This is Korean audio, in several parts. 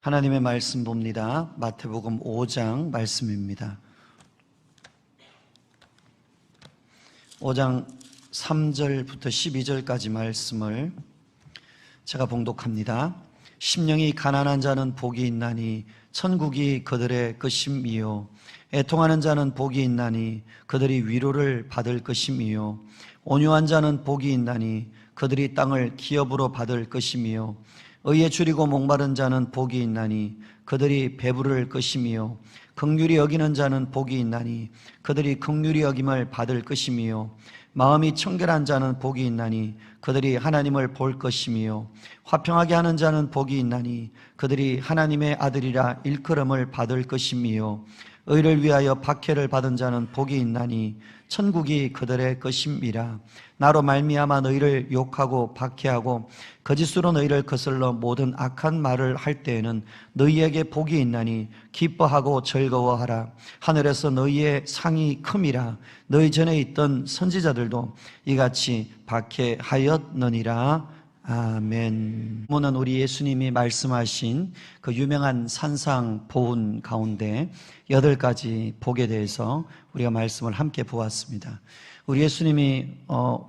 하나님의 말씀 봅니다. 마태복음 5장 말씀입니다. 5장 3절부터 12절까지 말씀을 제가 봉독합니다. 심령이 가난한 자는 복이 있나니 천국이 그들의 것임이요, 애통하는 자는 복이 있나니 그들이 위로를 받을 것임이요, 온유한 자는 복이 있나니 그들이 땅을 기업으로 받을 것임이요, 의에 줄이고 목마른 자는 복이 있나니 그들이 배부를 것임이요, 긍휼히 여기는 자는 복이 있나니 그들이 긍휼히 여김을 받을 것임이요, 마음이 청결한 자는 복이 있나니 그들이 하나님을 볼 것임이요, 화평하게 하는 자는 복이 있나니 그들이 하나님의 아들이라 일컬음을 받을 것임이요, 의를 위하여 박해를 받은 자는 복이 있나니 천국이 그들의 것임이라. 나로 말미암아 너희를 욕하고 박해하고 거짓으로 너희를 거슬러 모든 악한 말을 할 때에는 너희에게 복이 있나니 기뻐하고 즐거워하라. 하늘에서 너희의 상이 큼이라. 너희 전에 있던 선지자들도 이같이 박해하였느니라. 아멘. 오늘 우리 예수님이 말씀하신 그 유명한 산상 보훈 가운데 8가지 복에 대해서 우리가 말씀을 함께 보았습니다. 우리 예수님이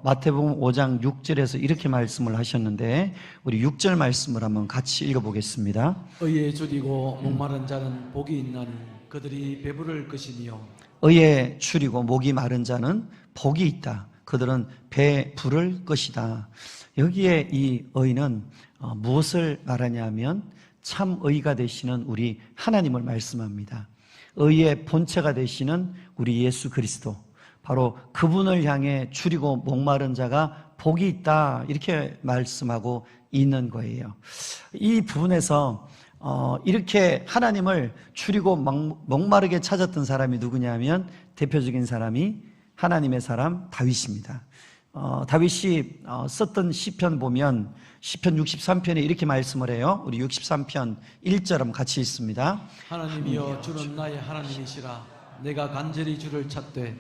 마태복음 5장 6절에서 이렇게 말씀을 하셨는데, 우리 6절 말씀을 한번 같이 읽어보겠습니다. 의에 줄이고 목마른 자는 복이 있나니 그들이 배부를 것이니요, 의에 줄이고 목이 마른 자는 복이 있다. 그들은 배부를 것이다. 여기에 이 의는 무엇을 말하냐면 참 의가 되시는 우리 하나님을 말씀합니다. 의의 본체가 되시는 우리 예수 그리스도, 바로 그분을 향해 줄이고 목마른 자가 복이 있다, 이렇게 말씀하고 있는 거예요. 이 부분에서 이렇게 하나님을 줄이고 목마르게 찾았던 사람이 누구냐면, 대표적인 사람이 하나님의 사람 다윗입니다. 다윗이 썼던 시편 보면 시편 63편에 이렇게 말씀을 해요. 우리 63편 1절 한번 같이 읽습니다. 하나님이여 주는 나의 하나님이시라. 내가 간절히 주를 찾되.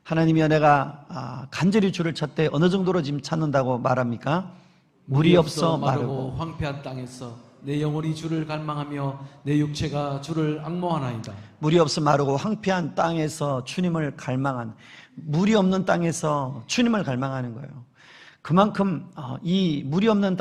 하나님이여 내가 간절히 주를 찾되 어느 정도로 지금 찾는다고 말합니까? 물이 없어 마르고 황폐한 땅에서 내 영혼이 주를 갈망하며 내 육체가 주를 앙모하나이다. 물이 없어 마르고 황폐한 땅에서 주님을 갈망한, 물이 없는 땅에서 주님을 갈망하는 거예요. 그만큼 이 물이 없는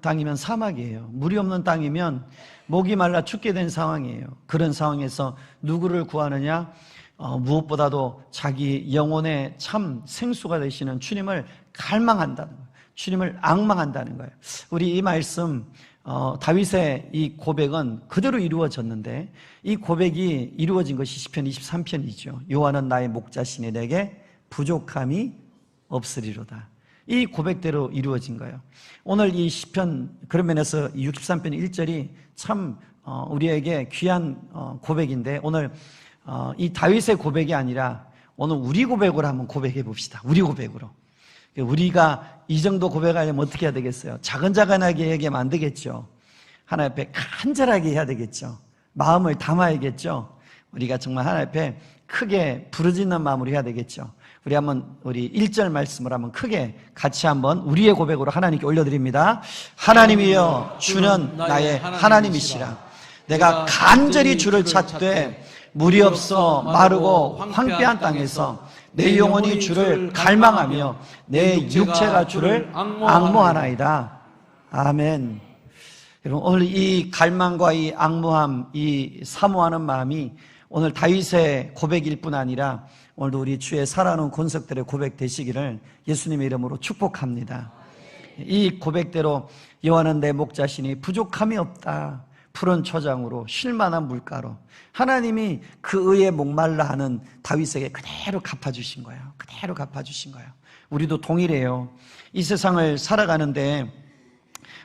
땅이면 사막이에요. 물이 없는 땅이면 목이 말라 죽게 된 상황이에요. 그런 상황에서 누구를 구하느냐? 무엇보다도 자기 영혼의 참 생수가 되시는 주님을 갈망한다는 거예요. 주님을 앙망한다는 거예요. 우리 이 말씀, 다윗의 이 고백은 그대로 이루어졌는데, 이 고백이 이루어진 것이 시편 23편이죠. 여호와는 나의 목자시니 내게 부족함이 없으리로다. 이 고백대로 이루어진 거예요. 오늘 이 시편, 그런 면에서 63편 1절이 참 우리에게 귀한 고백인데, 오늘 이 다윗의 고백이 아니라 오늘 우리 고백으로 한번 고백해 봅시다. 우리 고백으로. 우리가 이 정도 고백하려면 어떻게 해야 되겠어요? 자근자근하게 얘기하면 안 되겠죠. 하나님 앞에 간절하게 해야 되겠죠. 마음을 담아야겠죠. 우리가 정말 하나님 앞에 크게 부르짖는 마음으로 해야 되겠죠. 우리 한번 우리 1절 말씀을 한번 크게 같이 한번 우리의 고백으로 하나님께 올려드립니다. 하나님이여 주는 나의 하나님이시라. 내가 간절히 주를 찾되 물이 없어 마르고 황폐한 땅에서 내 영혼이 주를 갈망하며 내 육체가 주를 앙모하나이다. 아멘. 여러분, 오늘 이 갈망과 이 앙모함, 이 사모하는 마음이 오늘 다윗의 고백일 뿐 아니라 오늘도 우리 주의 살아오는 권석들의 고백 되시기를 예수님의 이름으로 축복합니다. 이 고백대로 여호와는 내 목자시니 부족함이 없다. 푸른 초장으로 쉴만한 물가로 하나님이 그 의에 목말라 하는 다윗에게 그대로 갚아주신 거예요. 그대로 갚아주신 거예요. 우리도 동일해요. 이 세상을 살아가는데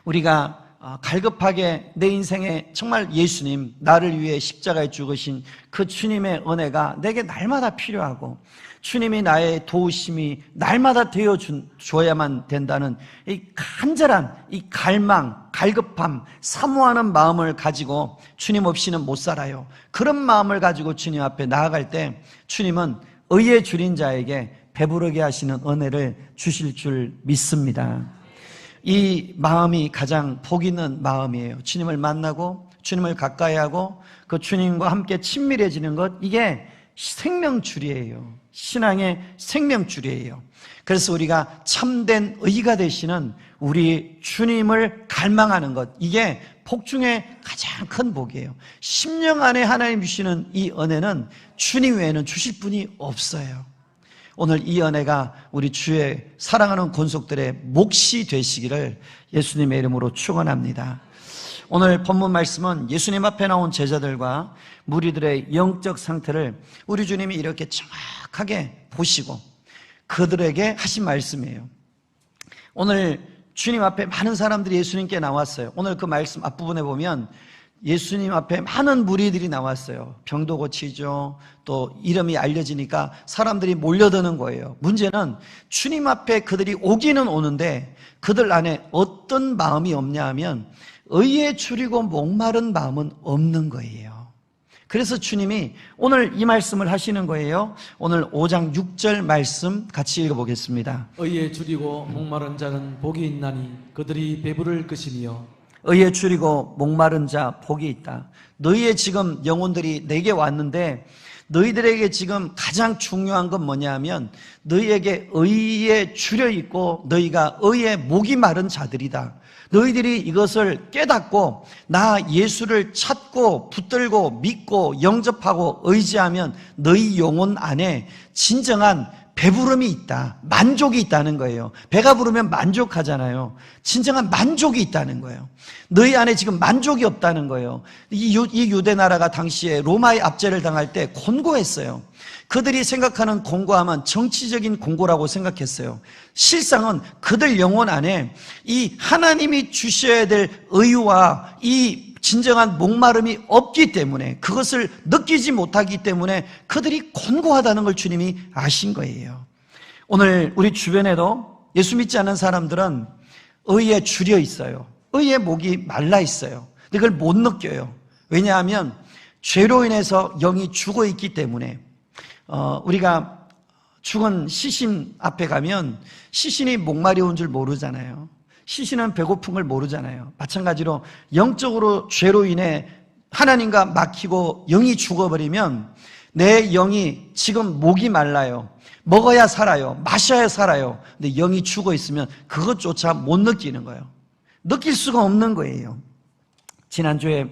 우리가 갈급하게 내 인생에 정말 예수님, 나를 위해 십자가에 죽으신 그 주님의 은혜가 내게 날마다 필요하고, 주님이 나의 도우심이 날마다 되어줘야만 된다는 이 간절한 이 갈망, 갈급함, 사모하는 마음을 가지고 주님 없이는 못 살아요. 그런 마음을 가지고 주님 앞에 나아갈 때 주님은 의에 줄인 자에게 배부르게 하시는 은혜를 주실 줄 믿습니다. 이 마음이 가장 복 있는 마음이에요. 주님을 만나고 주님을 가까이 하고 그 주님과 함께 친밀해지는 것, 이게 생명줄이에요. 신앙의 생명줄이에요. 그래서 우리가 참된 의가 되시는 우리 주님을 갈망하는 것, 이게 복 중에 가장 큰 복이에요. 10년 안에 하나님 주시는 이 은혜는 주님 외에는 주실 분이 없어요. 오늘 이 은혜가 우리 주의 사랑하는 권속들의 몫이 되시기를 예수님의 이름으로 축원합니다. 오늘 본문 말씀은 예수님 앞에 나온 제자들과 무리들의 영적 상태를 우리 주님이 이렇게 정확하게 보시고 그들에게 하신 말씀이에요. 오늘 주님 앞에 많은 사람들이 예수님께 나왔어요. 오늘 그 말씀 앞부분에 보면 예수님 앞에 많은 무리들이 나왔어요. 병도 고치죠. 또 이름이 알려지니까 사람들이 몰려드는 거예요. 문제는 주님 앞에 그들이 오기는 오는데 그들 안에 어떤 마음이 없냐 하면 의에 줄이고 목마른 마음은 없는 거예요. 그래서 주님이 오늘 이 말씀을 하시는 거예요. 오늘 5장 6절 말씀 같이 읽어보겠습니다. 의에 줄이고 목마른 자는 복이 있나니 그들이 배부를 것이며 의에 줄이고 목마른 자 복이 있다. 너희의 지금 영혼들이 내게 왔는데 너희들에게 지금 가장 중요한 건 뭐냐 하면 너희에게 의에 줄여 있고 너희가 의에 목이 마른 자들이다. 너희들이 이것을 깨닫고 나 예수를 찾고 붙들고 믿고 영접하고 의지하면 너희 영혼 안에 진정한 배부름이 있다. 만족이 있다는 거예요. 배가 부르면 만족하잖아요. 진정한 만족이 있다는 거예요. 너희 안에 지금 만족이 없다는 거예요. 이 유대 나라가 당시에 로마의 압제를 당할 때 곤고했어요. 그들이 생각하는 곤고함은 정치적인 곤고라고 생각했어요. 실상은 그들 영혼 안에 이 하나님이 주셔야 될 의와 이 진정한 목마름이 없기 때문에, 그것을 느끼지 못하기 때문에 그들이 곤고하다는 걸 주님이 아신 거예요. 오늘 우리 주변에도 예수 믿지 않는 사람들은 의에 줄여 있어요. 의의 목이 말라 있어요. 근데 그걸 못 느껴요. 왜냐하면 죄로 인해서 영이 죽어 있기 때문에. 우리가 죽은 시신 앞에 가면 시신이 목마려운 줄 모르잖아요. 시신은 배고픈 걸 모르잖아요. 마찬가지로 영적으로 죄로 인해 하나님과 막히고 영이 죽어버리면 내 영이 지금 목이 말라요. 먹어야 살아요. 마셔야 살아요. 근데 영이 죽어 있으면 그것조차 못 느끼는 거예요. 느낄 수가 없는 거예요. 지난주에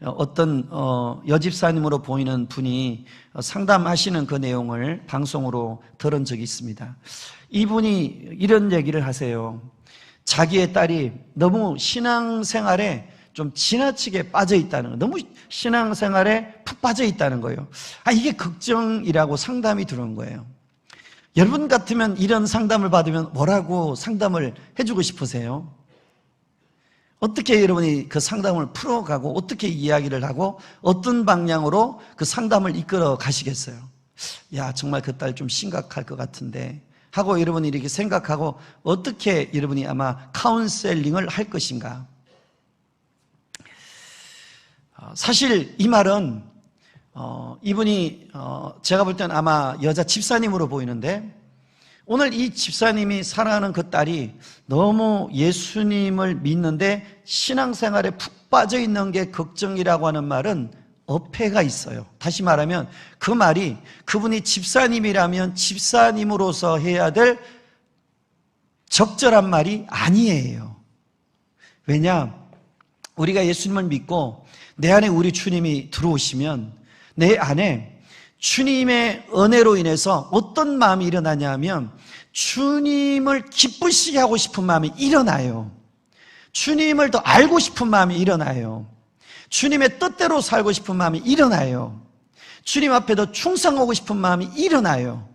어떤 여집사님으로 보이는 분이 상담하시는 그 내용을 방송으로 들은 적이 있습니다. 이분이 이런 얘기를 하세요. 자기의 딸이 너무 신앙생활에 좀 지나치게 빠져 있다는 거예요. 너무 신앙생활에 푹 빠져 있다는 거예요. 이게 걱정이라고 상담이 들어온 거예요. 여러분 같으면 이런 상담을 받으면 뭐라고 상담을 해주고 싶으세요? 어떻게 여러분이 그 상담을 풀어가고 어떻게 이야기를 하고 어떤 방향으로 그 상담을 이끌어 가시겠어요? 야, 정말 그 딸 좀 심각할 것 같은데 하고 여러분이 이렇게 생각하고 어떻게 여러분이 아마 카운셀링을 할 것인가? 사실 이 말은 이분이 제가 볼 때는 아마 여자 집사님으로 보이는데 오늘 이 집사님이 사랑하는 그 딸이 너무 예수님을 믿는데 신앙생활에 푹 빠져 있는 게 걱정이라고 하는 말은 어폐가 있어요. 다시 말하면 그 말이 그분이 집사님이라면 집사님으로서 해야 될 적절한 말이 아니에요. 왜냐? 우리가 예수님을 믿고 내 안에 우리 주님이 들어오시면 내 안에 주님의 은혜로 인해서 어떤 마음이 일어나냐면 주님을 기쁘시게 하고 싶은 마음이 일어나요. 주님을 더 알고 싶은 마음이 일어나요. 주님의 뜻대로 살고 싶은 마음이 일어나요. 주님 앞에 더 충성하고 싶은 마음이 일어나요.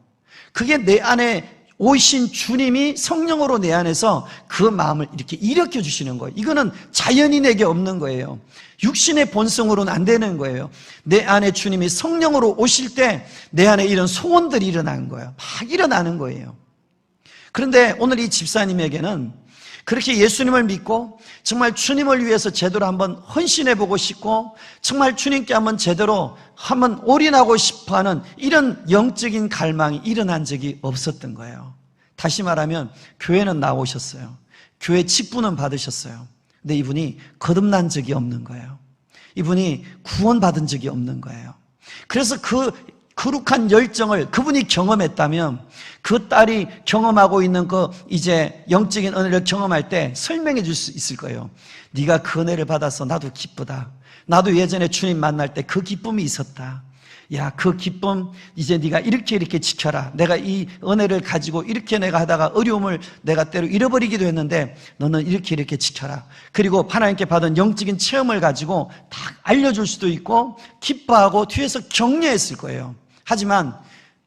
그게 내 안에 오신 주님이 성령으로 내 안에서 그 마음을 이렇게 일으켜 주시는 거예요. 이거는 자연인에게 없는 거예요. 육신의 본성으로는 안 되는 거예요. 내 안에 주님이 성령으로 오실 때 내 안에 이런 소원들이 일어나는 거예요. 막 일어나는 거예요. 그런데 오늘 이 집사님에게는 그렇게 예수님을 믿고 정말 주님을 위해서 제대로 한번 헌신해보고 싶고 정말 주님께 한번 제대로 한번 올인하고 싶어하는 이런 영적인 갈망이 일어난 적이 없었던 거예요. 다시 말하면 교회는 나오셨어요. 교회 직분은 받으셨어요. 근데 이분이 거듭난 적이 없는 거예요. 이분이 구원받은 적이 없는 거예요. 그래서 그 거룩한 열정을 그분이 경험했다면 그 딸이 경험하고 있는 그 이제 영적인 은혜를 경험할 때 설명해 줄 수 있을 거예요. 네가 그 은혜를 받아서 나도 기쁘다. 나도 예전에 주님 만날 때 그 기쁨이 있었다. 야, 그 기쁨 이제 네가 이렇게 지켜라. 내가 이 은혜를 가지고 이렇게 내가 하다가 어려움을 내가 때로 잃어버리기도 했는데 너는 이렇게 지켜라. 그리고 하나님께 받은 영적인 체험을 가지고 다 알려줄 수도 있고 기뻐하고 뒤에서 격려했을 거예요. 하지만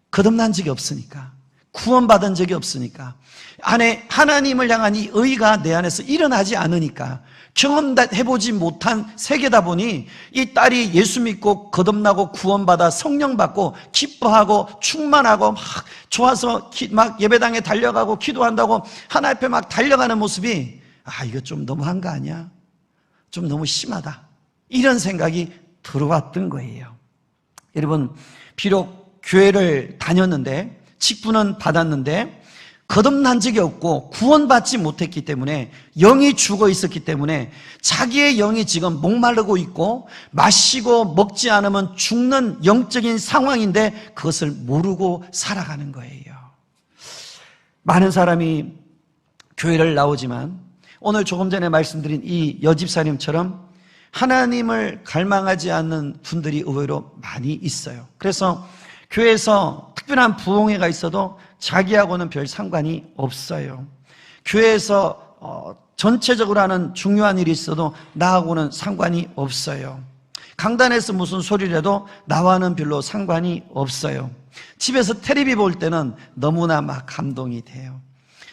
거듭난 적이 없으니까, 구원받은 적이 없으니까, 안에 하나님을 향한 이 의가 내 안에서 일어나지 않으니까, 경험해보지 못한 세계다 보니 이 딸이 예수 믿고 거듭나고 구원받아 성령 받고 기뻐하고 충만하고 막 좋아서 막 예배당에 달려가고 기도한다고 하나님 앞에 막 달려가는 모습이, 이거 좀 너무한 거 아니야? 좀 너무 심하다. 이런 생각이 들어왔던 거예요. 여러분, 비록 교회를 다녔는데 직분은 받았는데 거듭난 적이 없고 구원받지 못했기 때문에, 영이 죽어 있었기 때문에 자기의 영이 지금 목마르고 있고 마시고 먹지 않으면 죽는 영적인 상황인데 그것을 모르고 살아가는 거예요. 많은 사람이 교회를 나오지만 오늘 조금 전에 말씀드린 이 여집사님처럼 하나님을 갈망하지 않는 분들이 의외로 많이 있어요. 그래서 교회에서 특별한 부흥회가 있어도 자기하고는 별 상관이 없어요. 교회에서 전체적으로 하는 중요한 일이 있어도 나하고는 상관이 없어요. 강단에서 무슨 소리를 해도 나와는 별로 상관이 없어요. 집에서 텔레비 볼 때는 너무나 막 감동이 돼요.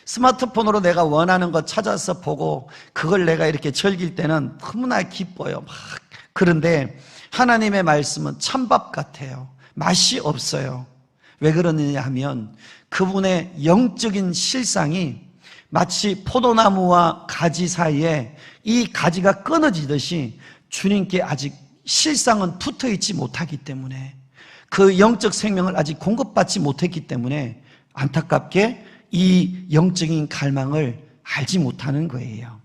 스마트폰으로 내가 원하는 것 찾아서 보고 그걸 내가 이렇게 즐길 때는 너무나 기뻐요. 막. 그런데 하나님의 말씀은 찬밥 같아요. 맛이 없어요. 왜 그러느냐 하면 그분의 영적인 실상이 마치 포도나무와 가지 사이에 이 가지가 끊어지듯이 주님께 아직 실상은 붙어 있지 못하기 때문에, 그 영적 생명을 아직 공급받지 못했기 때문에 안타깝게 이 영적인 갈망을 알지 못하는 거예요.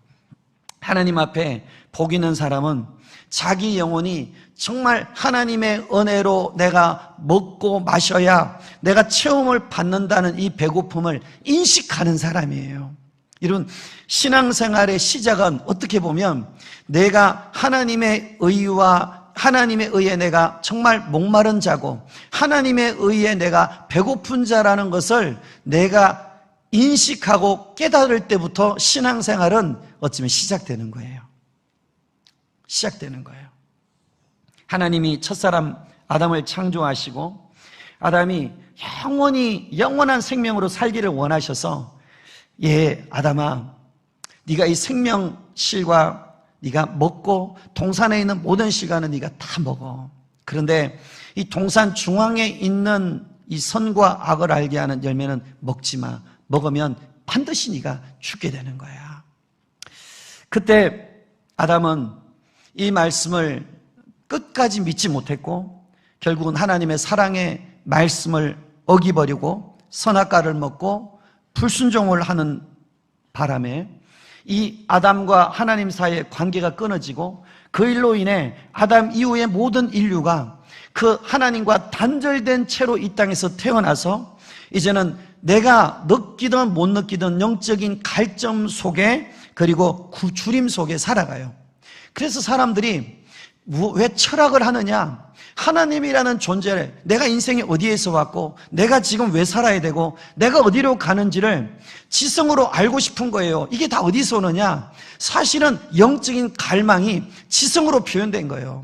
하나님 앞에 복 있는 사람은 자기 영혼이 정말 하나님의 은혜로 내가 먹고 마셔야 내가 체험을 받는다는 이 배고픔을 인식하는 사람이에요. 이런 신앙생활의 시작은 어떻게 보면 내가 하나님의 의와 하나님의 의에 내가 정말 목마른 자고 하나님의 의에 내가 배고픈 자라는 것을 내가 인식하고 깨달을 때부터 신앙생활은 어쩌면 시작되는 거예요. 시작되는 거예요. 하나님이 첫사람 아담을 창조하시고 아담이 영원한 생명으로 살기를 원하셔서, 아담아, 네가 이 생명실과 네가 먹고 동산에 있는 모든 시간은 네가 다 먹어. 그런데 이 동산 중앙에 있는 이 선과 악을 알게 하는 열매는 먹지 마. 먹으면 반드시 네가 죽게 되는 거야. 그때 아담은 이 말씀을 끝까지 믿지 못했고 결국은 하나님의 사랑의 말씀을 어기버리고 선악과를 먹고 불순종을 하는 바람에 이 아담과 하나님 사이의 관계가 끊어지고 그 일로 인해 아담 이후의 모든 인류가 그 하나님과 단절된 채로 이 땅에서 태어나서 이제는 내가 느끼든 못 느끼든 영적인 갈점 속에, 그리고 구주림 속에 살아가요. 그래서 사람들이 왜 철학을 하느냐? 하나님이라는 존재를, 내가 인생이 어디에서 왔고 내가 지금 왜 살아야 되고 내가 어디로 가는지를 지성으로 알고 싶은 거예요. 이게 다 어디서 오느냐? 사실은 영적인 갈망이 지성으로 표현된 거예요.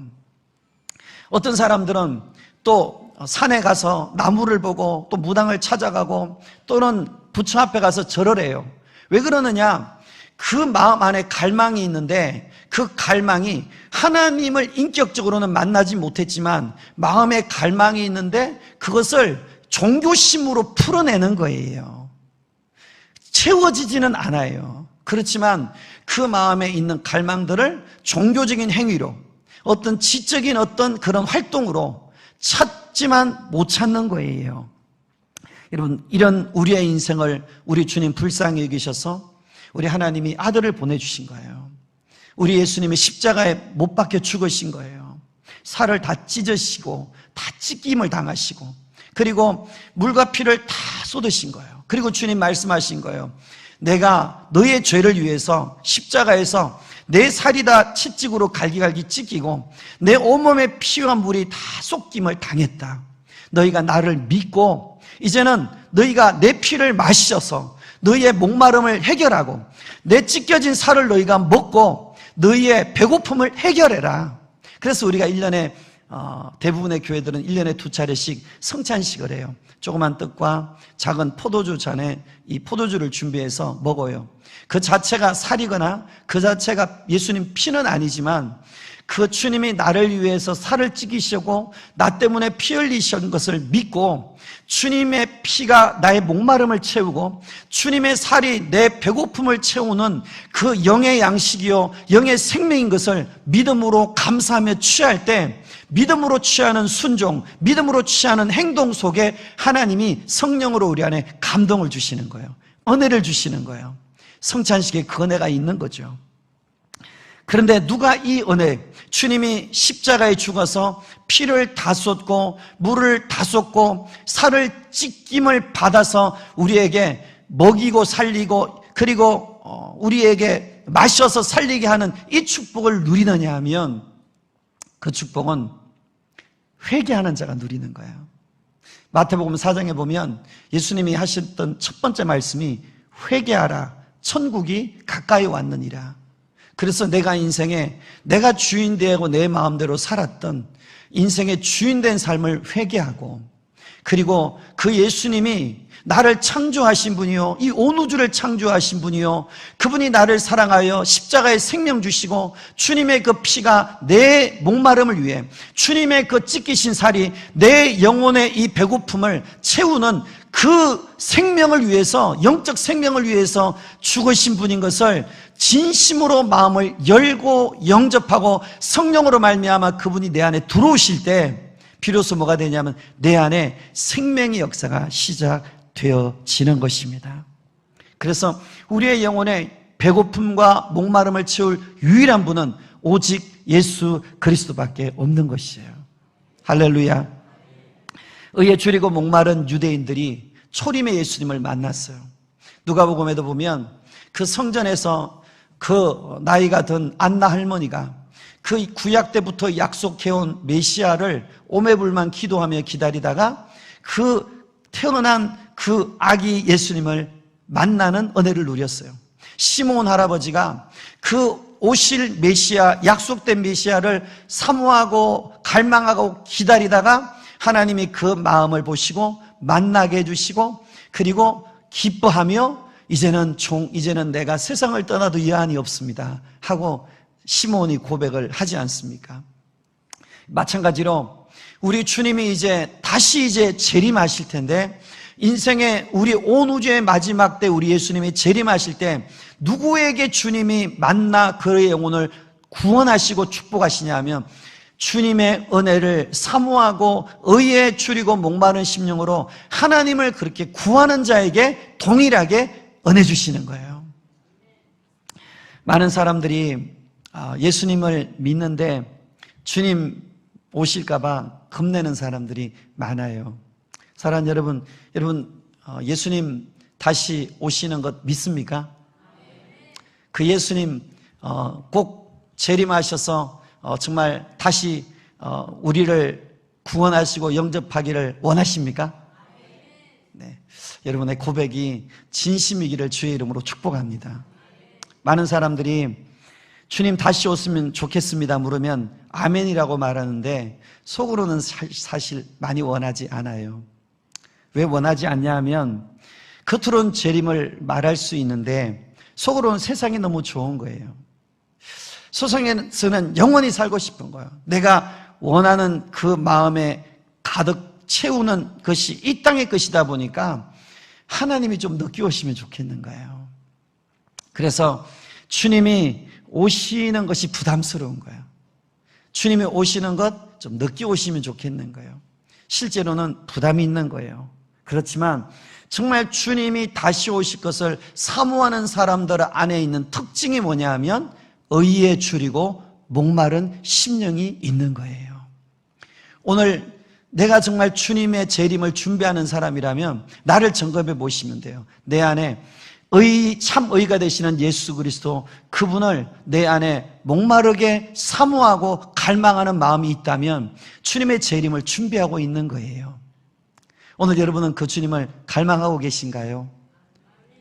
어떤 사람들은 또 산에 가서 나무를 보고 또 무당을 찾아가고 또는 부처 앞에 가서 절을 해요. 왜 그러느냐? 그 마음 안에 갈망이 있는데 그 갈망이 하나님을 인격적으로는 만나지 못했지만 마음에 갈망이 있는데 그것을 종교심으로 풀어내는 거예요. 채워지지는 않아요. 그렇지만 그 마음에 있는 갈망들을 종교적인 행위로, 어떤 지적인 어떤 그런 활동으로 찾지만 못 찾는 거예요. 여러분, 이런 우리의 인생을 우리 주님 불쌍히 여기셔서 우리 하나님이 아들을 보내주신 거예요. 우리 예수님이 십자가에 못 박혀 죽으신 거예요. 살을 다 찢으시고 다 찢김을 당하시고 그리고 물과 피를 다 쏟으신 거예요. 그리고 주님 말씀하신 거예요. 내가 너의 죄를 위해서 십자가에서 내 살이 다 채찍으로 갈기갈기 찢기고 내 온몸에 피와 물이 다 쏟김을 당했다. 너희가 나를 믿고 이제는 너희가 내 피를 마셔서 너희의 목마름을 해결하고 내 찢겨진 살을 너희가 먹고 너희의 배고픔을 해결해라. 그래서 우리가 1년에 대부분의 교회들은 1년에 2차례씩 성찬식을 해요. 조그만 떡과 작은 포도주 잔에 이 포도주를 준비해서 먹어요. 그 자체가 살이거나 그 자체가 예수님 피는 아니지만 그 주님이 나를 위해서 살을 찌기시고 나 때문에 피 흘리신 것을 믿고 주님의 피가 나의 목마름을 채우고 주님의 살이 내 배고픔을 채우는 그 영의 양식이요 영의 생명인 것을 믿음으로 감사하며 취할 때 믿음으로 취하는 순종, 믿음으로 취하는 행동 속에 하나님이 성령으로 우리 안에 감동을 주시는 거예요. 은혜를 주시는 거예요. 성찬식에 그 은혜가 있는 거죠. 그런데 누가 이 은혜, 주님이 십자가에 죽어서 피를 다 쏟고 물을 다 쏟고 살을 찢김을 받아서 우리에게 먹이고 살리고 그리고 우리에게 마셔서 살리게 하는 이 축복을 누리느냐 하면 그 축복은 회개하는 자가 누리는 거예요. 마태복음 4장에 보면 예수님이 하셨던 첫 번째 말씀이 회개하라 천국이 가까이 왔느니라. 그래서 내가 인생에 내가 주인 되고 내 마음대로 살았던 인생의 주인 된 삶을 회개하고 그리고 그 예수님이 나를 창조하신 분이요 이 온 우주를 창조하신 분이요 그분이 나를 사랑하여 십자가에 생명 주시고 주님의 그 피가 내 목마름을 위해 주님의 그 찢기신 살이 내 영혼의 이 배고픔을 채우는 그 생명을 위해서 영적 생명을 위해서 죽으신 분인 것을 진심으로 마음을 열고 영접하고 성령으로 말미암아 그분이 내 안에 들어오실 때 비로소 뭐가 되냐면 내 안에 생명의 역사가 시작되어지는 것입니다. 그래서 우리의 영혼의 배고픔과 목마름을 채울 유일한 분은 오직 예수 그리스도밖에 없는 것이에요. 할렐루야. 의에 줄이고 목마른 유대인들이 초림의 예수님을 만났어요. 누가복음에도 보면 그 성전에서 그 나이가 든 안나 할머니가 그 구약 때부터 약속해온 메시아를 오매불만 기도하며 기다리다가 그 태어난 그 아기 예수님을 만나는 은혜를 누렸어요. 시몬 할아버지가 그 오실 메시아, 약속된 메시아를 사모하고 갈망하고 기다리다가 하나님이 그 마음을 보시고 만나게 해주시고 그리고 기뻐하며 이제는 내가 세상을 떠나도 여한이 없습니다 하고 시몬이 고백을 하지 않습니까? 마찬가지로 우리 주님이 다시 재림하실 텐데 인생의 우리 온 우주의 마지막 때 우리 예수님이 재림하실 때 누구에게 주님이 만나 그의 영혼을 구원하시고 축복하시냐 하면 주님의 은혜를 사모하고 의에 줄이고 목마른 심령으로 하나님을 그렇게 구하는 자에게 동일하게 은혜 주시는 거예요. 많은 사람들이 예수님을 믿는데 주님 오실까 봐 겁내는 사람들이 많아요. 사랑하는 여러분 예수님 다시 오시는 것 믿습니까? 그 예수님 꼭 재림하셔서 정말 다시 우리를 구원하시고 영접하기를 원하십니까? 네, 여러분의 고백이 진심이기를 주의 이름으로 축복합니다. 많은 사람들이 주님 다시 오시면 좋겠습니다 물으면 아멘이라고 말하는데 속으로는 사실 많이 원하지 않아요. 왜 원하지 않냐 하면 겉으로는 재림을 말할 수 있는데 속으로는 세상이 너무 좋은 거예요. 세상에서는 영원히 살고 싶은 거예요. 내가 원하는 그 마음에 가득 채우는 것이 이 땅의 것이다 보니까 하나님이 좀 늦게 오시면 좋겠는 거예요. 그래서 주님이 오시는 것이 부담스러운 거예요. 주님이 오시는 것 좀 늦게 오시면 좋겠는 거예요. 실제로는 부담이 있는 거예요. 그렇지만 정말 주님이 다시 오실 것을 사모하는 사람들 안에 있는 특징이 뭐냐 하면 의에 줄이고 목마른 심령이 있는 거예요. 오늘 내가 정말 주님의 재림을 준비하는 사람이라면 나를 점검해 보시면 돼요. 내 안에 참 의가 되시는 예수 그리스도, 그분을 내 안에 목마르게 사모하고 갈망하는 마음이 있다면 주님의 재림을 준비하고 있는 거예요. 오늘 여러분은 그 주님을 갈망하고 계신가요?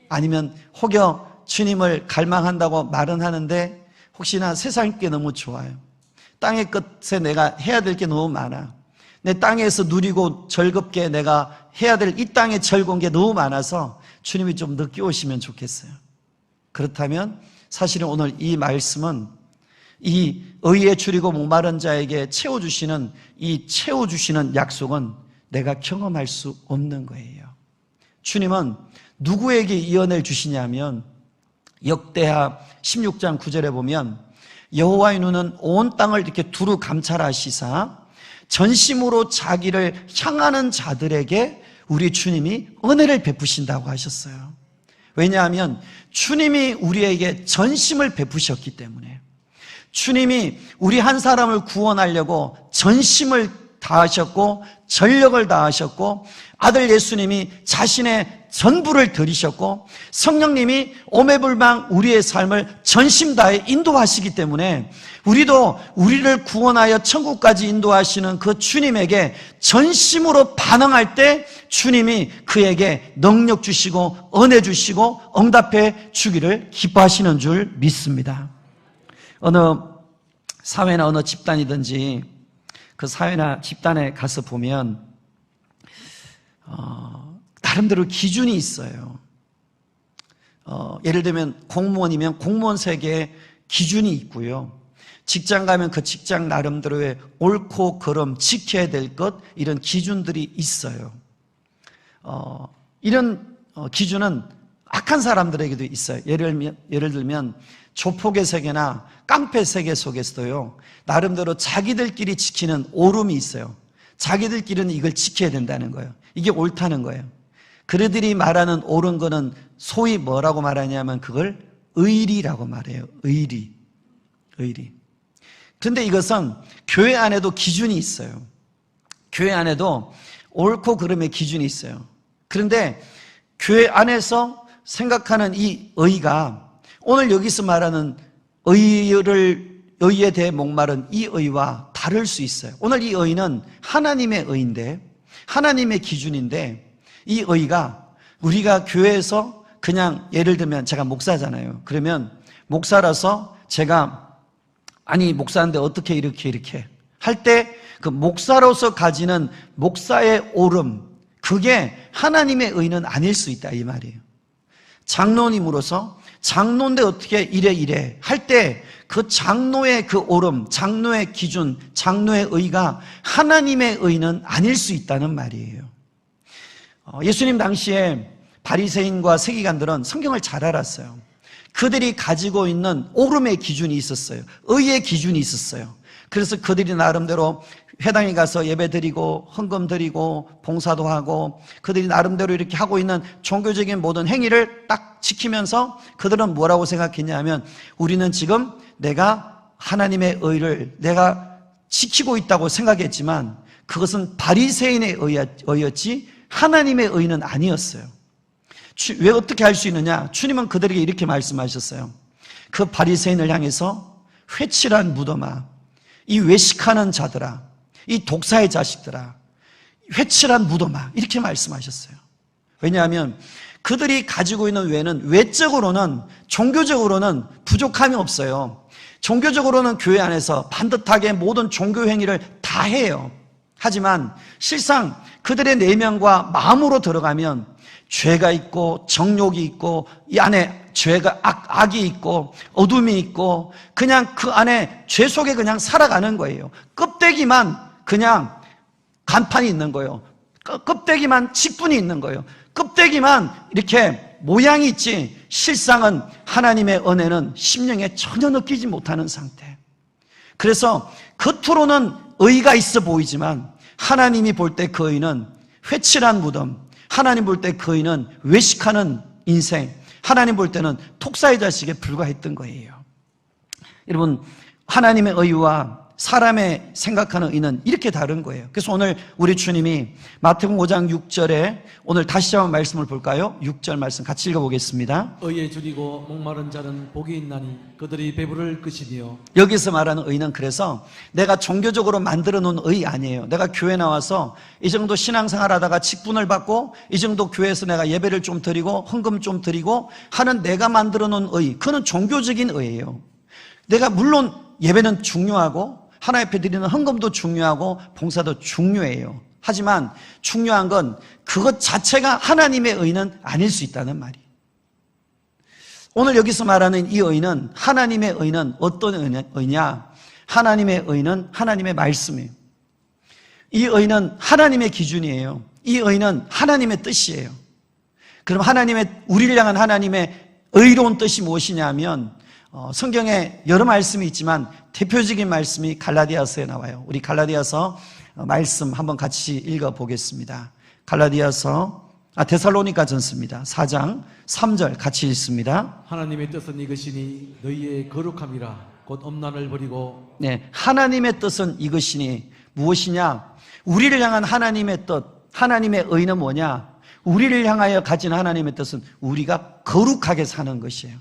아니면 혹여 주님을 갈망한다고 말은 하는데 혹시나 세상 게 너무 좋아요. 땅의 끝에 내가 해야 될 게 너무 많아. 내 땅에서 누리고 즐겁게 내가 해야 될 이 땅의 즐거운 게 너무 많아서 주님이 좀 늦게 오시면 좋겠어요. 그렇다면 사실은 오늘 이 말씀은 이 의에 줄이고 목마른 자에게 채워주시는 이 채워주시는 약속은 내가 경험할 수 없는 거예요. 주님은 누구에게 이 은혜를 주시냐면 역대하 16장 9절에 보면 여호와의 눈은 온 땅을 이렇게 두루 감찰하시사 전심으로 자기를 향하는 자들에게 우리 주님이 은혜를 베푸신다고 하셨어요. 왜냐하면 주님이 우리에게 전심을 베푸셨기 때문에, 주님이 우리 한 사람을 구원하려고 전심을 다하셨고 전력을 다하셨고 아들 예수님이 자신의 전부를 들이셨고 성령님이 오매불망 우리의 삶을 전심 다해 인도하시기 때문에 우리도 우리를 구원하여 천국까지 인도하시는 그 주님에게 전심으로 반응할 때 주님이 그에게 능력 주시고 은혜 주시고 응답해 주기를 기뻐하시는 줄 믿습니다. 어느 사회나 어느 집단이든지 그 사회나 집단에 가서 보면 나름대로 기준이 있어요. 예를 들면 공무원이면 공무원 세계에 기준이 있고요. 직장 가면 그 직장 나름대로의 옳고 그름 지켜야 될 것, 이런 기준들이 있어요. 이런 기준은 악한 사람들에게도 있어요. 예를 들면 조폭의 세계나 깡패 세계 속에서도요, 나름대로 자기들끼리 지키는 오름이 있어요. 자기들끼리는 이걸 지켜야 된다는 거예요. 이게 옳다는 거예요. 그들이 말하는 옳은 거는 소위 뭐라고 말하냐면 그걸 의리라고 말해요. 의리. 그런데 이것은 교회 안에도 기준이 있어요. 교회 안에도 옳고 그름의 기준이 있어요. 그런데 교회 안에서 생각하는 이 의가 오늘 여기서 말하는 의에 대해 목마른 이 의와 다를 수 있어요. 오늘 이 의는 하나님의 의인데, 하나님의 기준인데, 이 의가 우리가 교회에서 그냥 예를 들면 제가 목사잖아요. 그러면 목사라서 제가 아니 목사인데 어떻게 이렇게 할 때 그 목사로서 가지는 목사의 옳음, 그게 하나님의 의는 아닐 수 있다 이 말이에요. 장로님으로서 장로인데 어떻게 이래 할 때 그 장로의 그 옳음, 장로의 기준, 장로의 의가 하나님의 의는 아닐 수 있다는 말이에요. 예수님 당시에 바리새인과 세기관들은 성경을 잘 알았어요. 그들이 가지고 있는 옳음의 기준이 있었어요. 의의 기준이 있었어요. 그래서 그들이 나름대로 회당에 가서 예배 드리고 헌금 드리고 봉사도 하고 그들이 나름대로 이렇게 하고 있는 종교적인 모든 행위를 딱 지키면서 그들은 뭐라고 생각했냐면 우리는 지금 내가 하나님의 의를 내가 지키고 있다고 생각했지만 그것은 바리새인의 의였지 하나님의 의는 아니었어요. 왜 어떻게 할 수 있느냐? 주님은 그들에게 이렇게 말씀하셨어요. 그 바리새인을 향해서 회칠한 무덤아, 이 외식하는 자들아, 이 독사의 자식들아, 회칠한 무덤아, 이렇게 말씀하셨어요. 왜냐하면 그들이 가지고 있는 외는 외적으로는 종교적으로는 부족함이 없어요. 종교적으로는 교회 안에서 반듯하게 모든 종교 행위를 다 해요. 하지만 실상 그들의 내면과 마음으로 들어가면 죄가 있고 정욕이 있고 이 안에 죄가 악이 있고 어둠이 있고 그냥 그 안에 죄 속에 그냥 살아가는 거예요. 껍데기만 그냥 간판이 있는 거예요. 껍데기만 직분이 있는 거예요. 껍데기만 이렇게 모양이 있지 실상은 하나님의 은혜는 심령에 전혀 느끼지 못하는 상태. 그래서 겉으로는 의가 있어 보이지만 하나님이 볼 때 그 의는 회칠한 무덤, 하나님 볼 때 그 의는 외식하는 인생, 하나님 볼 때는 독사의 자식에 불과했던 거예요. 여러분, 하나님의 의와 사람의 생각하는 의는 이렇게 다른 거예요. 그래서 오늘 우리 주님이 마태복음 5장 6절에 오늘 다시 한번 말씀을 볼까요? 6절 말씀 같이 읽어보겠습니다. 의에 줄이고 목마른 자는 복이 있나니 그들이 배부를 것이니요. 여기서 말하는 의는 그래서 내가 종교적으로 만들어 놓은 의 아니에요. 내가 교회 나와서 이 정도 신앙생활 하다가 직분을 받고 이 정도 교회에서 내가 예배를 좀 드리고 헌금 좀 드리고 하는 내가 만들어 놓은 의, 그건 종교적인 의예요. 내가 물론 예배는 중요하고 하나님 앞에 드리는 헌금도 중요하고 봉사도 중요해요. 하지만 중요한 건 그것 자체가 하나님의 의는 아닐 수 있다는 말이에요. 오늘 여기서 말하는 이 의는, 하나님의 의는 어떤 의냐? 하나님의 의는 하나님의 말씀이에요. 이 의는 하나님의 기준이에요. 이 의는 하나님의 뜻이에요. 그럼 우리를 향한 하나님의 의로운 뜻이 무엇이냐면 성경에 여러 말씀이 있지만 대표적인 말씀이 갈라디아서에 나와요. 우리 갈라디아서 말씀 한번 같이 읽어보겠습니다. 데살로니가 전서입니다. 4장 3절 같이 읽습니다. 하나님의 뜻은 이것이니 너희의 거룩함이라 곧 엄난을 버리고. 네, 하나님의 뜻은 이것이니 무엇이냐? 우리를 향한 하나님의 뜻, 하나님의 의는 뭐냐? 우리를 향하여 가진 하나님의 뜻은 우리가 거룩하게 사는 것이에요.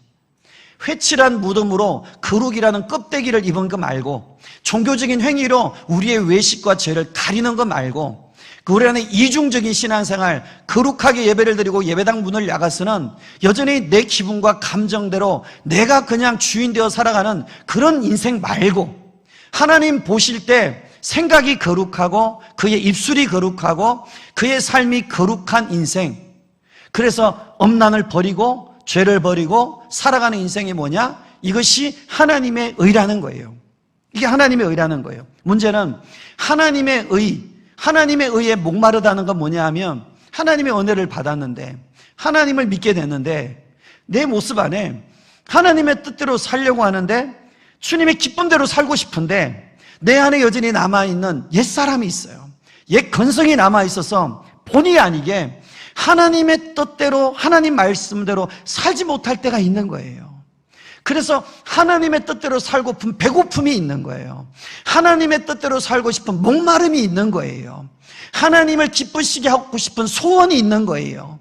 회칠한 무덤으로 거룩이라는 껍데기를 입은 거 말고, 종교적인 행위로 우리의 외식과 죄를 가리는 거 말고, 우리는 이중적인 신앙생활, 거룩하게 예배를 드리고 예배당 문을 나가서는 여전히 내 기분과 감정대로 내가 그냥 주인 되어 살아가는 그런 인생 말고, 하나님 보실 때 생각이 거룩하고 그의 입술이 거룩하고 그의 삶이 거룩한 인생, 그래서 엄난을 버리고 죄를 버리고 살아가는 인생이 뭐냐? 이것이 하나님의 의라는 거예요. 이게 하나님의 의라는 거예요. 문제는 하나님의 의에 목마르다는 건 뭐냐 하면, 하나님의 은혜를 받았는데, 하나님을 믿게 됐는데, 내 모습 안에 하나님의 뜻대로 살려고 하는데, 주님의 기쁨대로 살고 싶은데, 내 안에 여전히 남아있는 옛사람이 있어요. 옛 건성이 남아있어서 본의 아니게 하나님의 뜻대로, 하나님 말씀대로 살지 못할 때가 있는 거예요. 그래서 하나님의 뜻대로 살고픈 배고픔이 있는 거예요. 하나님의 뜻대로 살고 싶은 목마름이 있는 거예요. 하나님을 기쁘시게 하고 싶은 소원이 있는 거예요.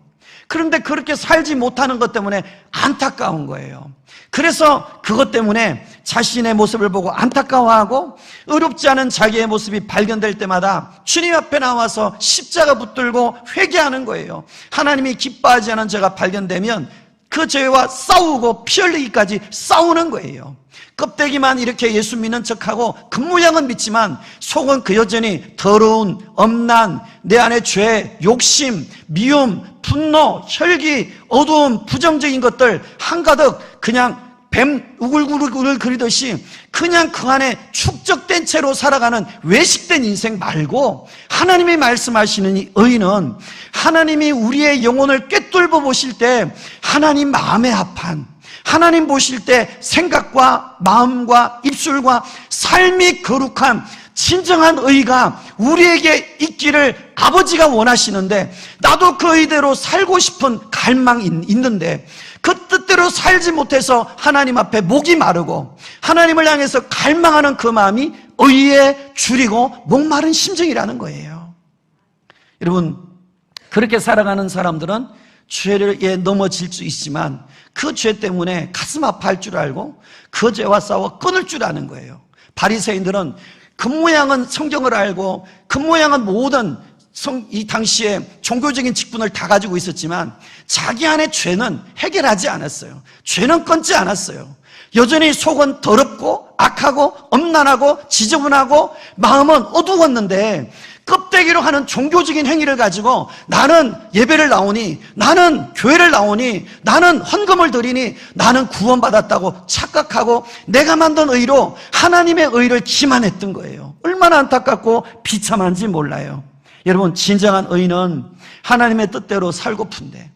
그런데 그렇게 살지 못하는 것 때문에 안타까운 거예요. 그래서 그것 때문에 자신의 모습을 보고 안타까워하고 의롭지 않은 자기의 모습이 발견될 때마다 주님 앞에 나와서 십자가 붙들고 회개하는 거예요. 하나님이 기뻐하지 않은 죄가 발견되면 그 죄와 싸우고 피 흘리기까지 싸우는 거예요. 껍데기만 이렇게 예수 믿는 척하고 겉모양은 믿지만 속은 그 여전히 더러운, 엄난, 내 안에 죄, 욕심, 미움, 분노, 혈기, 어두움, 부정적인 것들 한가득 그냥 뱀 우글우글 그리듯이 그냥 그 안에 축적된 채로 살아가는 외식된 인생 말고, 하나님이 말씀하시는 이 의는 하나님이 우리의 영혼을 꿰뚫어 보실 때 하나님 마음에 합한, 하나님 보실 때 생각과 마음과 입술과 삶이 거룩한 진정한 의가 우리에게 있기를 아버지가 원하시는데, 나도 그 의대로 살고 싶은 갈망이 있는데 그 뜻대로 살지 못해서 하나님 앞에 목이 마르고 하나님을 향해서 갈망하는 그 마음이 의에 줄이고 목마른 심정이라는 거예요. 여러분, 그렇게 살아가는 사람들은 죄에 넘어질 수 있지만 그 죄 때문에 가슴 아파할 줄 알고 그 죄와 싸워 끊을 줄 아는 거예요. 바리새인들은 겉모양은 성경을 알고 겉모양은 모든 이 당시에 종교적인 직분을 다 가지고 있었지만 자기 안에 죄는 해결하지 않았어요. 죄는 끊지 않았어요. 여전히 속은 더럽고 악하고 엄난하고 지저분하고 마음은 어두웠는데, 껍데기로 하는 종교적인 행위를 가지고 나는 예배를 나오니, 나는 교회를 나오니, 나는 헌금을 드리니 나는 구원받았다고 착각하고 내가 만든 의로 하나님의 의를 기만했던 거예요. 얼마나 안타깝고 비참한지 몰라요. 여러분, 진정한 의는 하나님의 뜻대로 살고픈데,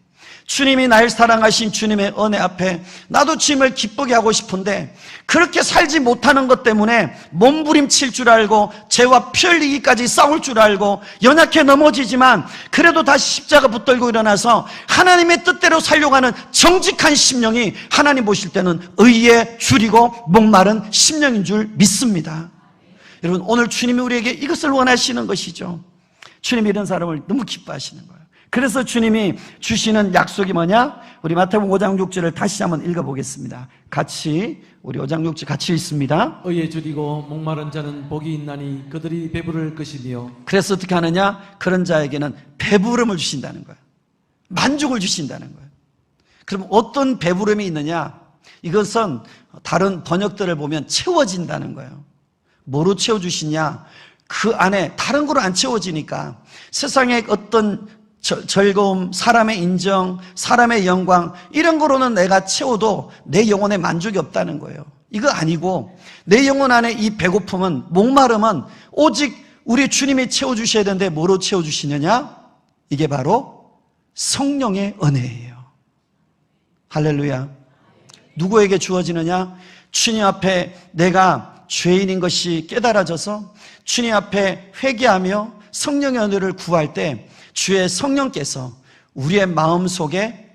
주님이 날 사랑하신 주님의 은혜 앞에 나도 주님을 기쁘게 하고 싶은데 그렇게 살지 못하는 것 때문에 몸부림칠 줄 알고 죄와 피 흘리기까지 싸울 줄 알고 연약해 넘어지지만 그래도 다시 십자가 붙들고 일어나서 하나님의 뜻대로 살려고 하는 정직한 심령이 하나님 보실 때는 의에 줄이고 목마른 심령인 줄 믿습니다. 여러분, 오늘 주님이 우리에게 이것을 원하시는 것이죠. 주님이 이런 사람을 너무 기뻐하시는 거예요. 그래서 주님이 주시는 약속이 뭐냐? 우리 마태복음 5장 6절을 다시 한번 읽어보겠습니다. 같이 우리 5장 6절 같이 읽습니다. 의에 줄이고 목마른 자는 복이 있나니 그들이 배부를 것이며. 그래서 어떻게 하느냐? 그런 자에게는 배부름을 주신다는 거예요. 만족을 주신다는 거예요. 그럼 어떤 배부름이 있느냐? 이것은 다른 번역들을 보면 채워진다는 거예요. 뭐로 채워주시냐? 그 안에 다른 거로 안 채워지니까 세상의 어떤 즐거움, 사람의 인정, 사람의 영광 이런 거로는 내가 채워도 내 영혼에 만족이 없다는 거예요. 이거 아니고 내 영혼 안에 이 배고픔은, 목마름은 오직 우리 주님이 채워주셔야 되는데 뭐로 채워주시느냐? 이게 바로 성령의 은혜예요. 할렐루야. 누구에게 주어지느냐? 주님 앞에 내가 죄인인 것이 깨달아져서 주님 앞에 회개하며 성령의 은혜를 구할 때 주의 성령께서 우리의 마음속에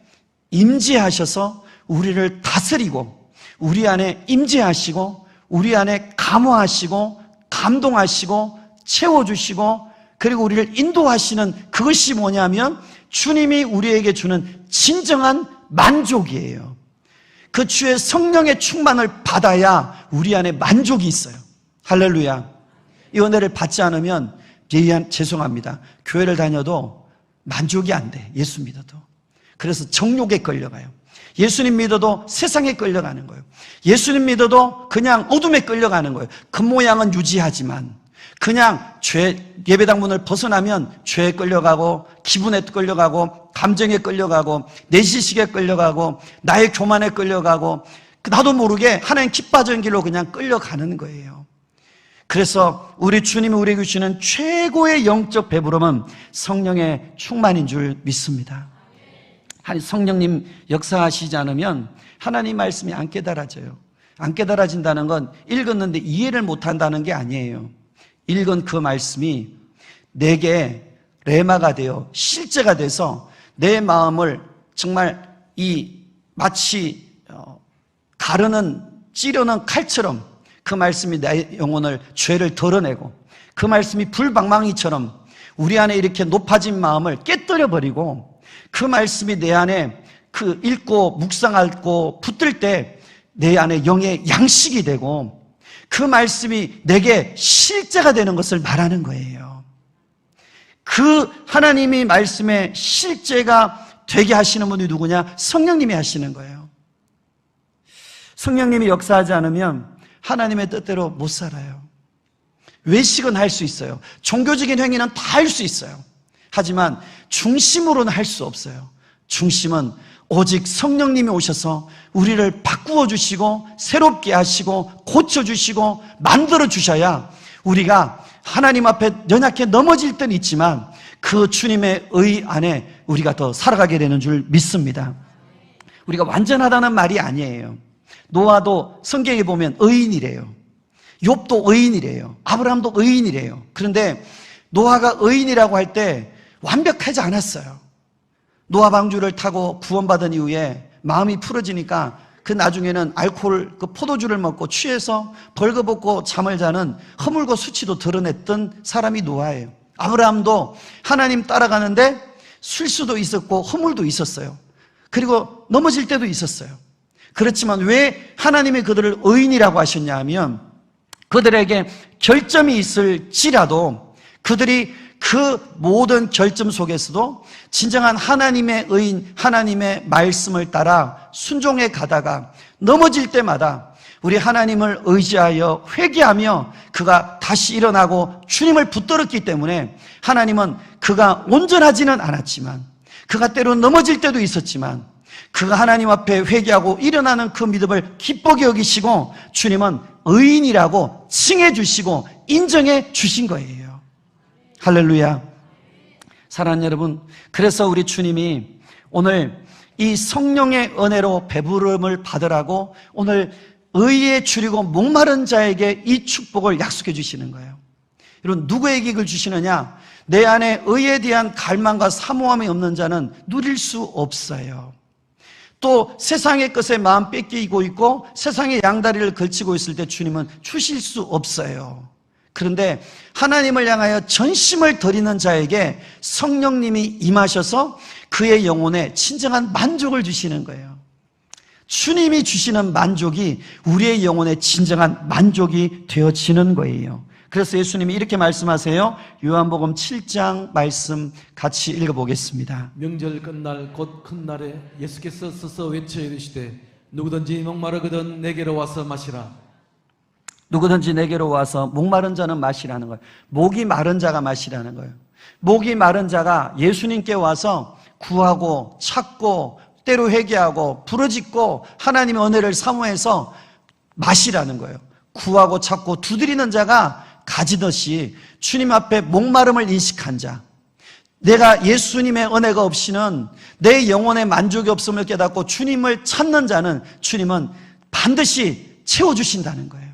임재하셔서 우리를 다스리고 우리 안에 임재하시고 우리 안에 감화하시고 감동하시고 채워주시고 그리고 우리를 인도하시는 그것이 뭐냐면 주님이 우리에게 주는 진정한 만족이에요. 그 주의 성령의 충만을 받아야 우리 안에 만족이 있어요. 할렐루야. 이 은혜를 받지 않으면 죄송합니다. 교회를 다녀도 만족이 안 돼. 예수 믿어도. 그래서 정욕에 끌려가요. 예수님 믿어도 세상에 끌려가는 거예요. 예수님 믿어도 그냥 어둠에 끌려가는 거예요. 겉모양은 유지하지만 그냥 예배당 문을 벗어나면 죄에 끌려가고 기분에 끌려가고 감정에 끌려가고 내 지식에 끌려가고 나의 교만에 끌려가고 나도 모르게 하나님 기빠진 길로 그냥 끌려가는 거예요. 그래서 우리 주님이 우리에게 주시는 최고의 영적 배부름은 성령의 충만인 줄 믿습니다. 성령님 역사하시지 않으면 하나님 말씀이 안 깨달아져요. 안 깨달아진다는 건 읽었는데 이해를 못한다는 게 아니에요. 읽은 그 말씀이 내게 레마가 되어 실제가 돼서 내 마음을 정말 마치 가르는 찌르는 칼처럼 그 말씀이 내 영혼을 죄를 덜어내고 그 말씀이 불방망이처럼 우리 안에 이렇게 높아진 마음을 깨뜨려 버리고 그 말씀이 내 안에 그 읽고 묵상하고 붙들 때 내 안에 영의 양식이 되고 그 말씀이 내게 실제가 되는 것을 말하는 거예요. 그 하나님이 말씀의 실제가 되게 하시는 분이 누구냐? 성령님이 하시는 거예요. 성령님이 역사하지 않으면 하나님의 뜻대로 못 살아요. 외식은 할 수 있어요. 종교적인 행위는 다 할 수 있어요. 하지만 중심으로는 할 수 없어요. 중심은 오직 성령님이 오셔서 우리를 바꾸어 주시고 새롭게 하시고 고쳐 주시고 만들어 주셔야 우리가 하나님 앞에 연약해 넘어질 때는 있지만 그 주님의 의 안에 우리가 더 살아가게 되는 줄 믿습니다. 우리가 완전하다는 말이 아니에요. 노아도 성경에 보면 의인이래요. 욥도 의인이래요. 아브라함도 의인이래요. 그런데 노아가 의인이라고 할 때 완벽하지 않았어요. 노아 방주를 타고 구원받은 이후에 마음이 풀어지니까 그 나중에는 알코올, 그 포도주를 먹고 취해서 벌거벗고 잠을 자는 허물고 수치도 드러냈던 사람이 노아예요. 아브라함도 하나님 따라가는데 술수도 있었고 허물도 있었어요. 그리고 넘어질 때도 있었어요. 그렇지만 왜 하나님이 그들을 의인이라고 하셨냐 하면 그들에게 결점이 있을지라도 그들이 그 모든 결점 속에서도 진정한 하나님의 의인, 하나님의 말씀을 따라 순종해 가다가 넘어질 때마다 우리 하나님을 의지하여 회개하며 그가 다시 일어나고 주님을 붙들었기 때문에 하나님은 그가 온전하지는 않았지만 그가 때로 넘어질 때도 있었지만 그가 하나님 앞에 회개하고 일어나는 그 믿음을 기쁘게 여기시고 주님은 의인이라고 칭해 주시고 인정해 주신 거예요. 할렐루야. 사랑하는 여러분, 그래서 우리 주님이 오늘 이 성령의 은혜로 배부름을 받으라고 오늘 의에 줄이고 목마른 자에게 이 축복을 약속해 주시는 거예요. 여러분, 누구에게 이걸 주시느냐? 내 안에 의에 대한 갈망과 사모함이 없는 자는 누릴 수 없어요. 또 세상의 것에 마음 뺏기고 있고 세상의 양다리를 걸치고 있을 때 주님은 주실 수 없어요. 그런데 하나님을 향하여 전심을 드리는 자에게 성령님이 임하셔서 그의 영혼에 진정한 만족을 주시는 거예요. 주님이 주시는 만족이 우리의 영혼에 진정한 만족이 되어지는 거예요. 그래서 예수님이 이렇게 말씀하세요. 요한복음 7장 말씀 같이 읽어보겠습니다. 명절 끝날 곧 큰 날에 예수께서 서서 외쳐 이르시되 누구든지 목마르거든 내게로 와서 마시라. 누구든지 내게로 와서 목마른 자는 마시라는 거예요. 목이 마른 자가 마시라는 거예요. 목이 마른 자가 예수님께 와서 구하고 찾고 때로 회개하고 부르짖고 하나님의 은혜를 사모해서 마시라는 거예요. 구하고 찾고 두드리는 자가 가지듯이 주님 앞에 목마름을 인식한 자, 내가 예수님의 은혜가 없이는 내 영혼의 만족이 없음을 깨닫고 주님을 찾는 자는 주님은 반드시 채워주신다는 거예요.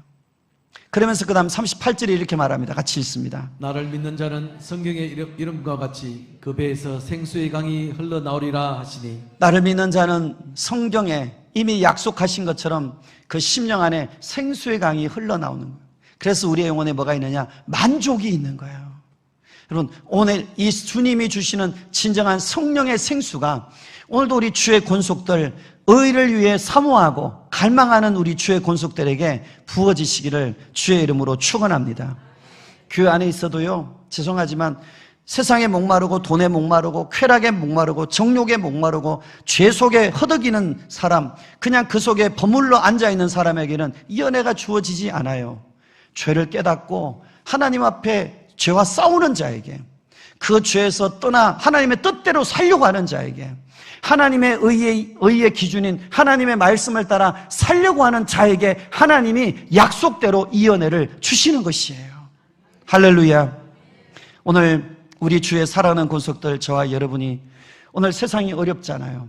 그러면서 그 다음 38절에 이렇게 말합니다. 같이 읽습니다. 나를 믿는 자는 성경의 이름과 같이 그 배에서 생수의 강이 흘러나오리라 하시니, 나를 믿는 자는 성경에 이미 약속하신 것처럼 그 심령 안에 생수의 강이 흘러나오는 거예요. 그래서 우리의 영혼에 뭐가 있느냐? 만족이 있는 거예요. 여러분, 오늘 이 주님이 주시는 진정한 성령의 생수가 오늘도 우리 주의 권속들, 의를 위해 사모하고 갈망하는 우리 주의 권속들에게 부어지시기를 주의 이름으로 축원합니다. 교회 안에 있어도요, 죄송하지만 세상에 목마르고 돈에 목마르고 쾌락에 목마르고 정욕에 목마르고 죄 속에 허덕이는 사람, 그냥 그 속에 버물러 앉아있는 사람에게는 이 은혜가 주어지지 않아요. 죄를 깨닫고 하나님 앞에 죄와 싸우는 자에게, 그 죄에서 떠나 하나님의 뜻대로 살려고 하는 자에게, 하나님의 의의 기준인 하나님의 말씀을 따라 살려고 하는 자에게 하나님이 약속대로 이 은혜를 주시는 것이에요. 할렐루야. 오늘 우리 주의 사랑하는 권속들, 저와 여러분이 오늘 세상이 어렵잖아요.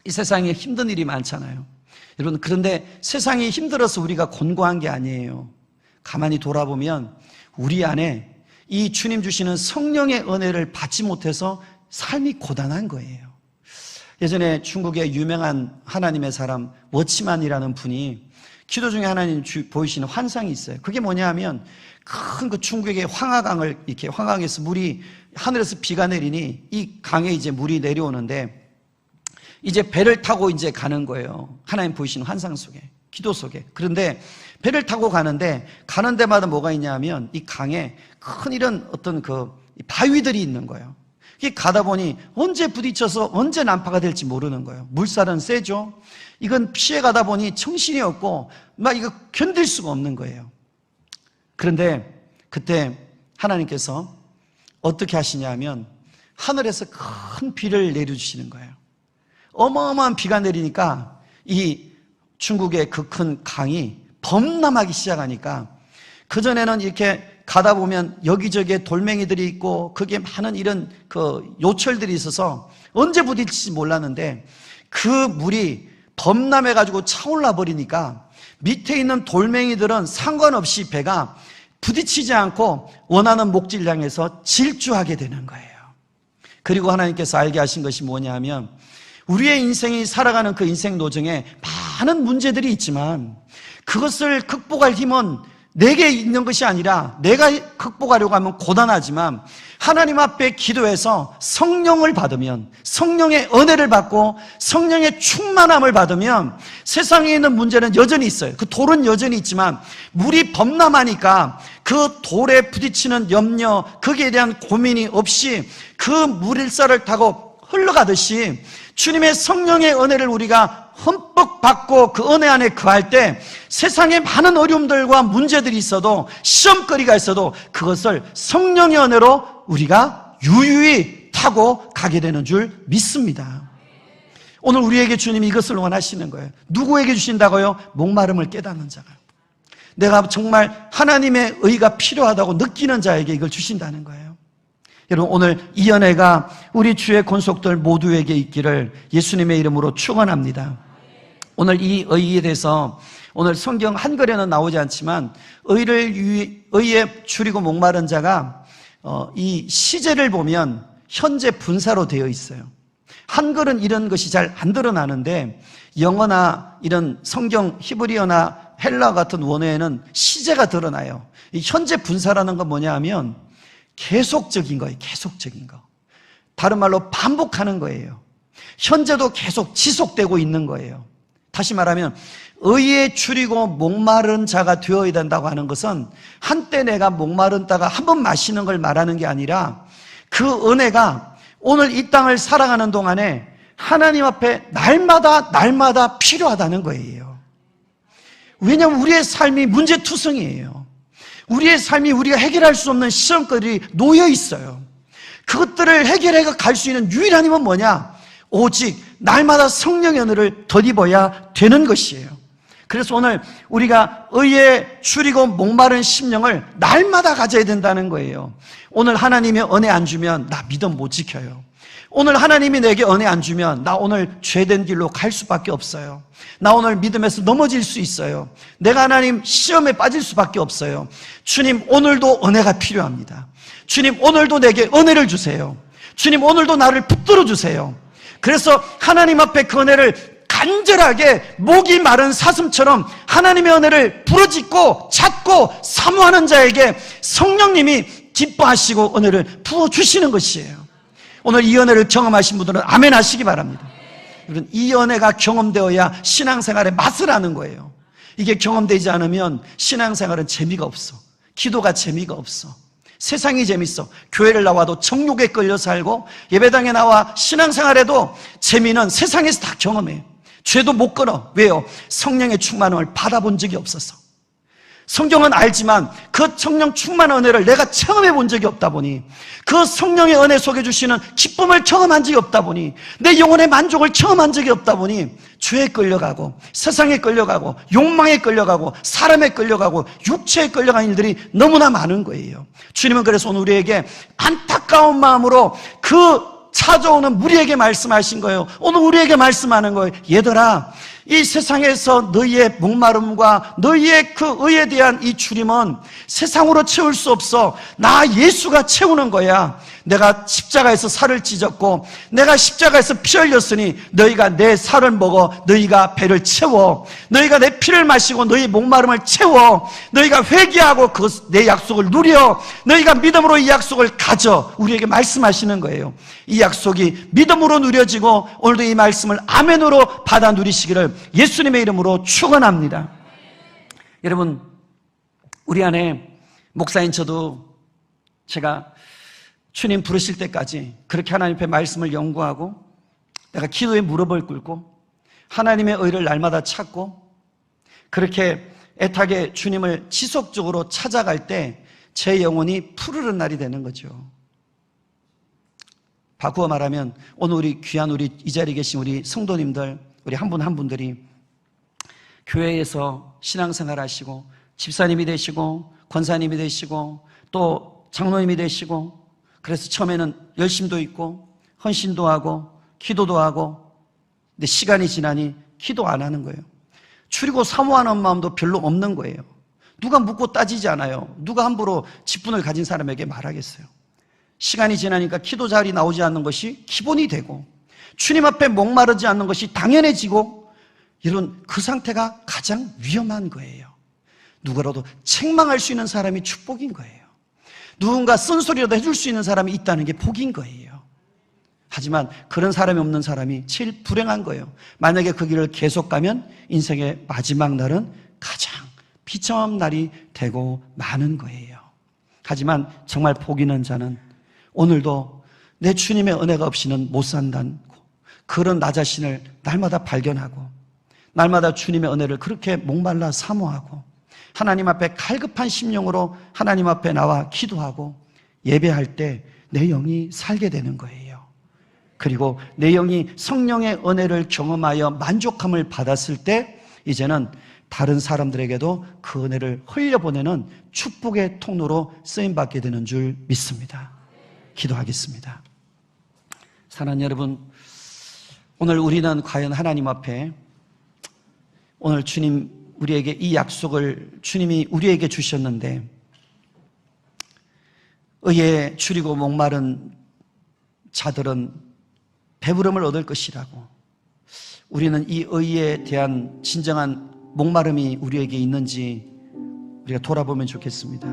이 세상에 힘든 일이 많잖아요. 여러분, 그런데 세상이 힘들어서 우리가 곤고한 게 아니에요. 가만히 돌아보면 우리 안에 이 주님 주시는 성령의 은혜를 받지 못해서 삶이 고단한 거예요. 예전에 중국의 유명한 하나님의 사람 워치만이라는 분이 기도 중에 하나님 보이시는 환상이 있어요. 그게 뭐냐 하면 큰 그 중국의 황하강을, 이렇게 황하강에서 물이, 하늘에서 비가 내리니 이 강에 이제 물이 내려오는데 이제 배를 타고 이제 가는 거예요. 하나님 보이시는 환상 속에, 기도 속에. 그런데 배를 타고 가는 데마다 뭐가 있냐 하면 이 강에 큰 이런 어떤 그 바위들이 있는 거예요. 이게 가다 보니 언제 부딪혀서 언제 난파가 될지 모르는 거예요. 물살은 세죠. 이건 피해 가다 보니 정신이 없고 막 이거 견딜 수가 없는 거예요. 그런데 그때 하나님께서 어떻게 하시냐 하면 하늘에서 큰 비를 내려주시는 거예요. 어마어마한 비가 내리니까 이 중국의 그 큰 강이 범람하기 시작하니까, 그전에는 이렇게 가다 보면 여기저기에 돌멩이들이 있고 거기에 많은 이런 그 요철들이 있어서 언제 부딪힐지 몰랐는데 그 물이 범람해가지고 차올라 버리니까 밑에 있는 돌멩이들은 상관없이 배가 부딪히지 않고 원하는 목지를 향해서 질주하게 되는 거예요. 그리고 하나님께서 알게 하신 것이 뭐냐 하면 우리의 인생이 살아가는 그 인생 노정에 많은 문제들이 있지만 그것을 극복할 힘은 내게 있는 것이 아니라 내가 극복하려고 하면 고단하지만 하나님 앞에 기도해서 성령을 받으면, 성령의 은혜를 받고 성령의 충만함을 받으면 세상에 있는 문제는 여전히 있어요. 그 돌은 여전히 있지만 물이 범람하니까 그 돌에 부딪히는 염려, 거기에 대한 고민이 없이 그 물일사를 타고 흘러가듯이 주님의 성령의 은혜를 우리가 흠뻑 받고 그 은혜 안에 거할 때 세상에 많은 어려움들과 문제들이 있어도, 시험거리가 있어도 그것을 성령의 은혜로 우리가 유유히 타고 가게 되는 줄 믿습니다. 오늘 우리에게 주님이 이것을 원하시는 거예요. 누구에게 주신다고요? 목마름을 깨닫는 자가, 내가 정말 하나님의 의가 필요하다고 느끼는 자에게 이걸 주신다는 거예요. 여러분, 오늘 이 은혜가 우리 주의 권속들 모두에게 있기를 예수님의 이름으로 축원합니다. 오늘 이 의에 대해서 오늘 성경 한글에는 나오지 않지만 의에 줄이고 목마른 자가 이 시제를 보면 현재 분사로 되어 있어요. 한글은 이런 것이 잘 안 드러나는데 영어나 이런 성경 히브리어나 헬라 같은 원어에는 시제가 드러나요. 이 현재 분사라는 건 뭐냐 하면 계속적인 거예요. 계속적인 거. 다른 말로 반복하는 거예요. 현재도 계속 지속되고 있는 거예요. 다시 말하면 의에 줄이고 목마른 자가 되어야 된다고 하는 것은 한때 내가 목마른다가 한 번 마시는 걸 말하는 게 아니라 그 은혜가 오늘 이 땅을 살아가는 동안에 하나님 앞에 날마다 필요하다는 거예요. 왜냐하면 우리의 삶이 문제투성이에요. 우리의 삶이 우리가 해결할 수 없는 시험거리들이 놓여 있어요. 그것들을 해결해 갈 수 있는 유일한 힘은 뭐냐? 오직 날마다 성령의 은혜를 덧입어야 되는 것이에요. 그래서 오늘 우리가 의에 줄이고 목마른 심령을 날마다 가져야 된다는 거예요. 오늘 하나님이 은혜 안 주면 나 믿음 못 지켜요. 오늘 하나님이 내게 은혜 안 주면 나 오늘 죄된 길로 갈 수밖에 없어요. 나 오늘 믿음에서 넘어질 수 있어요. 내가 하나님 시험에 빠질 수밖에 없어요. 주님, 오늘도 은혜가 필요합니다. 주님, 오늘도 내게 은혜를 주세요. 주님, 오늘도 나를 붙들어 주세요. 그래서 하나님 앞에 그 은혜를 간절하게 목이 마른 사슴처럼 하나님의 은혜를 부르짖고 찾고 사모하는 자에게 성령님이 기뻐하시고 은혜를 부어주시는 것이에요. 오늘 이 은혜를 경험하신 분들은 아멘 하시기 바랍니다. 여러분, 이 은혜가 경험되어야 신앙생활의 맛을 아는 거예요. 이게 경험되지 않으면 신앙생활은 재미가 없어. 기도가 재미가 없어. 세상이 재밌어. 교회를 나와도 정욕에 끌려 살고 예배당에 나와 신앙생활에도 재미는 세상에서 다 경험해요. 죄도 못 끊어. 왜요? 성령의 충만함을 받아본 적이 없어서. 성경은 알지만 그 성령 충만한 은혜를 내가 체험해 본 적이 없다 보니, 그 성령의 은혜 속에 주시는 기쁨을 경험한 적이 없다 보니, 내 영혼의 만족을 경험한 적이 없다 보니 죄에 끌려가고 세상에 끌려가고 욕망에 끌려가고 사람에 끌려가고 육체에 끌려가는 일들이 너무나 많은 거예요. 주님은 그래서 오늘 우리에게 안타까운 마음으로 그 찾아오는 무리에게 말씀하신 거예요. 오늘 우리에게 말씀하는 거예요. 얘들아, 이 세상에서 너희의 목마름과 너희의 그 의에 대한 이 주림은 세상으로 채울 수 없어. 나 예수가 채우는 거야. 내가 십자가에서 살을 찢었고 내가 십자가에서 피 흘렸으니 너희가 내 살을 먹어 너희가 배를 채워. 너희가 내 피를 마시고 너희 목마름을 채워. 너희가 회개하고 그 내 약속을 누려. 너희가 믿음으로 이 약속을 가져. 우리에게 말씀하시는 거예요. 이 약속이 믿음으로 누려지고 오늘도 이 말씀을 아멘으로 받아 누리시기를 예수님의 이름으로 축원합니다. 여러분, 우리 안에 목사인 저도 제가 주님 부르실 때까지 그렇게 하나님 앞에 말씀을 연구하고 내가 기도에 무릎을 꿇고 하나님의 의를 날마다 찾고 그렇게 애타게 주님을 지속적으로 찾아갈 때 제 영혼이 푸르른 날이 되는 거죠. 바꾸어 말하면 오늘 우리 귀한 우리 이 자리에 계신 우리 성도님들, 우리 한 분 한 분들이 교회에서 신앙생활 하시고 집사님이 되시고 권사님이 되시고 또 장로님이 되시고, 그래서 처음에는 열심도 있고 헌신도 하고 기도도 하고, 근데 시간이 지나니 기도 안 하는 거예요. 줄이고 사모하는 마음도 별로 없는 거예요. 누가 묻고 따지지 않아요. 누가 함부로 직분을 가진 사람에게 말하겠어요. 시간이 지나니까 기도 자리 나오지 않는 것이 기본이 되고 주님 앞에 목마르지 않는 것이 당연해지고, 이런 그 상태가 가장 위험한 거예요. 누구라도 책망할 수 있는 사람이 축복인 거예요. 누군가 쓴소리라도 해줄 수 있는 사람이 있다는 게 복인 거예요. 하지만 그런 사람이 없는 사람이 제일 불행한 거예요. 만약에 그 길을 계속 가면 인생의 마지막 날은 가장 비참한 날이 되고 마는 거예요. 하지만 정말 복 있는 자는 오늘도 내 주님의 은혜가 없이는 못 산다고, 그런 나 자신을 날마다 발견하고 날마다 주님의 은혜를 그렇게 목말라 사모하고 하나님 앞에 갈급한 심령으로 하나님 앞에 나와 기도하고 예배할 때 내 영이 살게 되는 거예요. 그리고 내 영이 성령의 은혜를 경험하여 만족함을 받았을 때 이제는 다른 사람들에게도 그 은혜를 흘려보내는 축복의 통로로 쓰임받게 되는 줄 믿습니다. 기도하겠습니다. 사랑하는 여러분, 오늘 우리는 과연 하나님 앞에 오늘 주님 우리에게 이 약속을 주님이 우리에게 주셨는데, 의에 줄이고 목마른 자들은 배부름을 얻을 것이라고, 우리는 이 의에 대한 진정한 목마름이 우리에게 있는지 우리가 돌아보면 좋겠습니다.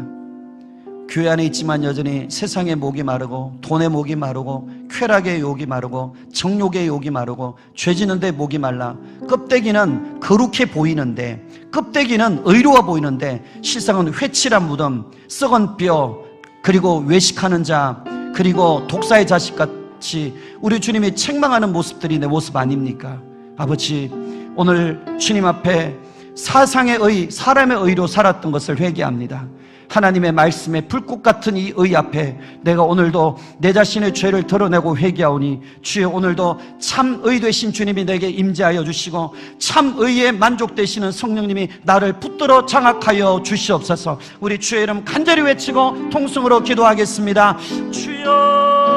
교회 안에 있지만 여전히 세상의 목이 마르고, 돈의 목이 마르고, 쾌락의 욕이 마르고, 정욕의 욕이 마르고, 죄지는데 목이 말라. 껍데기는 거룩해 보이는데, 껍데기는 의로워 보이는데 실상은 회칠한 무덤, 썩은 뼈, 그리고 외식하는 자, 그리고 독사의 자식같이 우리 주님이 책망하는 모습들이 내 모습 아닙니까? 아버지, 오늘 주님 앞에 사상의 의, 사람의 의로 살았던 것을 회개합니다. 하나님의 말씀에 불꽃 같은 이 의 앞에 내가 오늘도 내 자신의 죄를 드러내고 회개하오니, 주여 오늘도 참 의 되신 주님이 내게 임재하여 주시고, 참 의에 만족되시는 성령님이 나를 붙들어 장악하여 주시옵소서. 우리 주의 이름 간절히 외치고 통성으로 기도하겠습니다. 주여,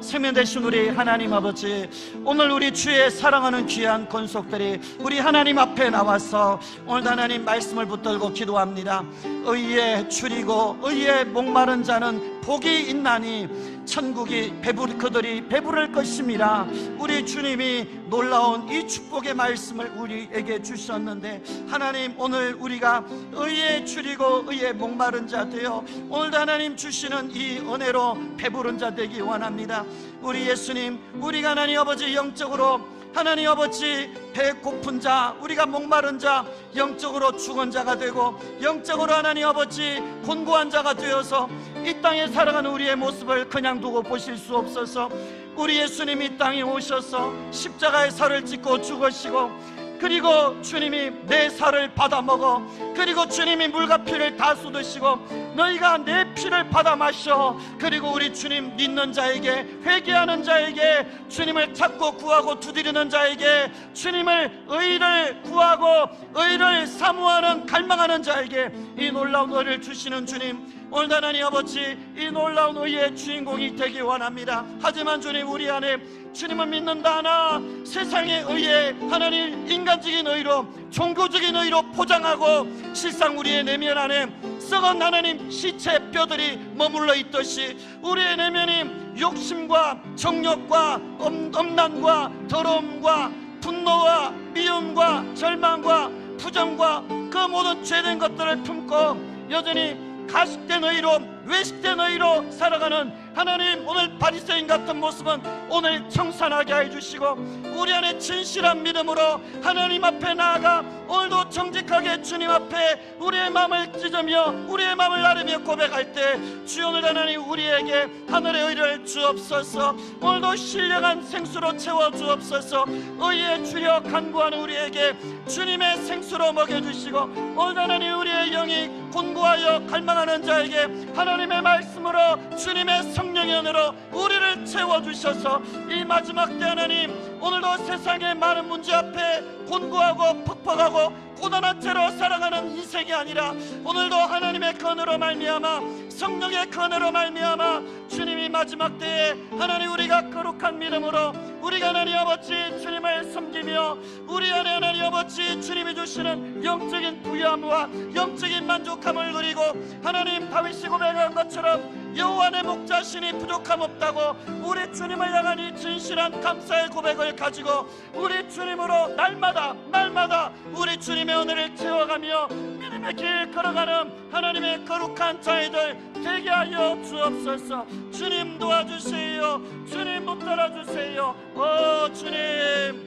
생명 되신 우리 하나님 아버지, 오늘 우리 주의 사랑하는 귀한 권속들이 우리 하나님 앞에 나와서 오늘 하나님 말씀을 붙들고 기도합니다. 의에 줄이고 의에 목마른 자는 복이 있나니 천국이 그들이 배부를 것입니다. 우리 주님이 놀라운 이 축복의 말씀을 우리에게 주셨는데, 하나님 오늘 우리가 의에 줄이고 의에 목마른 자 되어 오늘도 하나님 주시는 이 은혜로 배부른 자 되기 원합니다. 우리 예수님, 우리가 하나님 아버지 영적으로 하나님 아버지 배고픈 자, 우리가 목마른 자, 영적으로 죽은 자가 되고 영적으로 하나님 아버지 곤고한 자가 되어서 이 땅에 살아가는 우리의 모습을 그냥 두고 보실 수 없어서 우리 예수님이 이 땅에 오셔서 십자가의 살을 찢고 죽으시고, 그리고 주님이 내 살을 받아 먹어, 그리고 주님이 물과 피를 다 쏟으시고 너희가 내 피를 받아 마셔, 그리고 우리 주님 믿는 자에게, 회개하는 자에게, 주님을 찾고 구하고 두드리는 자에게, 주님을 의를 구하고 의를 사모하는 갈망하는 자에게 이 놀라운 의를 주시는 주님, 오늘 하나님 아버지 이 놀라운 의의 주인공이 되기 원합니다. 하지만 주님, 우리 안에 주님을 믿는다 하나 세상의 의에 하나님 인간적인 의로, 종교적인 의로 포장하고 실상 우리의 내면 안에 썩은 하나님 시체 뼈들이 머물러 있듯이 우리의 내면이 욕심과 정욕과 엄난과 더러움과 분노와 미움과 절망과 부정과 그 모든 죄된 것들을 품고 여전히 가식된 의로, 외식된 의로 살아가는 하나님, 오늘 바리새인 같은 모습은 오늘 청산하게 해주시고 우리 안에 진실한 믿음으로 하나님 앞에 나아가 오늘도 정직하게 주님 앞에 우리의 마음을 찢으며 우리의 마음을 나르며 고백할 때, 주여 오늘 하나님 우리에게 하늘의 의를 주옵소서. 오늘도 신령한 생수로 채워 주옵소서. 의에 줄여 간구하는 우리에게 주님의 생수로 먹여주시고, 오늘 하나님 우리의 영이 곤고하여 갈망하는 자에게 하나님의 말씀으로 주님의 성령의 은혜로 우리를 채워주셔서 이 마지막 때 하나님, 오늘도 세상의 많은 문제 앞에 곤고하고 퍽퍽하고 고단한 채로 살아가는 인생이 아니라 오늘도 하나님의 은혜로 말미암아, 성령의 은혜로 말미암아 주님이 마지막 때에 하나님 우리가 거룩한 믿음으로 우리가 하나님 아버지 주님을 섬기며 우리 안에 하나님 아버지 주님이 주시는 영적인 부유함과 영적인 만족함을 누리고, 하나님 다윗이 고백한 것처럼 여호와 내 목자신이 부족함 없다고 우리 주님을 향한 이 진실한 감사의 고백을 가지고 우리 주님으로 날마다 우리 주님의 은혜를 채워가며 믿음의 길 걸어가는 하나님의 거룩한 자녀들 되게 하여 주옵소서. 주님 도와주세요. 주님 붙들어 주세요. 오 주님,